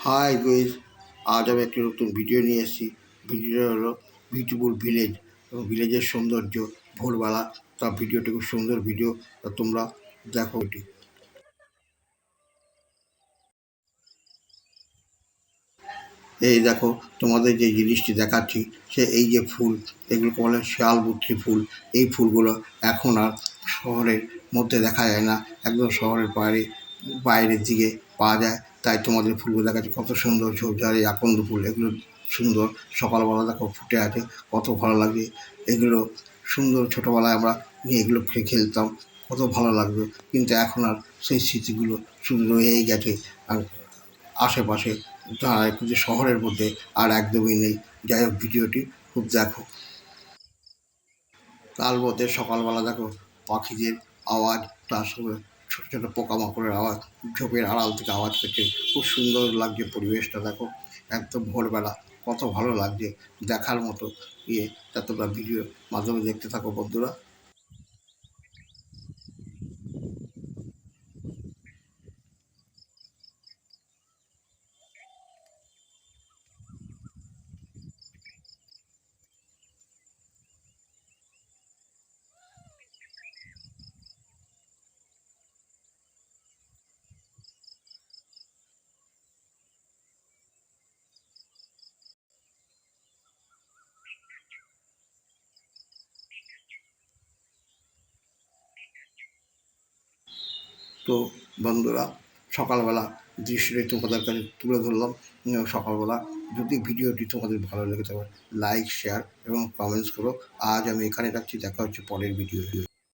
Hi guys, আজ আমি একটি নতুন ভিডিও নিয়ে এসেছি। ভিডিওটা হলো বিউটিফুল ভিলেজ এবং ভিলেজের সৌন্দর্য ভোরবেলা। তা ভিডিওটি খুব সুন্দর ভিডিও, তা তোমরা দেখো এটি। এই দেখো, তোমাদের যে জিনিসটি দেখাচ্ছি সে এই যে ফুল, এগুলোকে বলে শিয়ালবুট্টি ফুল। এই ফুলগুলো এখন আর শহরের মধ্যে দেখা যায় না, একদম শহরের বাইরের দিকে পাওয়া যায়। তাই তোমাদের ফুলগুলো দেখাচ্ছি, কত সুন্দর ঝোপঝাড় এই আকন্দ ফুল, এগুলো সুন্দর। সকালবেলা দেখো ফুটে আছে, কত ভালো লাগে এগুলো। সুন্দর ছোটোবেলায় আমরা নিয়ে এগুলো খেলতাম, কত ভালো লাগতো। কিন্তু এখন আর সেই স্মৃতিগুলো শুধু রয়েই গেছে। আর আশেপাশে কিন্তু শহরের মধ্যে আর একদমই নেই। যাই হোক, ভিডিওটি খুব দেখো। তার মধ্যে সকালবেলা দেখো পাখিদের আওয়াজ, তার সঙ্গে ছোটো ছোটো পোকামাকড়ের আওয়াজ, ঝোপের আড়াল থেকে আওয়াজ করছে। খুব সুন্দর লাগছে পরিবেশটা, দেখো একদম ভোরবেলা, কত ভালো লাগছে, দেখার মতো ইয়ে। তা তোমরা ভিডিওর মাধ্যমে দেখতে থাকো বন্ধুরা। তো বন্ধুরা, সকালবেলা দৃশ্যটি তোমাদের কাছে তুলে ধরলাম। সকালবেলা যদি ভিডিওটি তোমাদের ভালো লেগে থাকে, লাইক, শেয়ার এবং কমেন্টস করো। আজ আমি এখানে রাখছি, দেখা হচ্ছে পরের ভিডিও।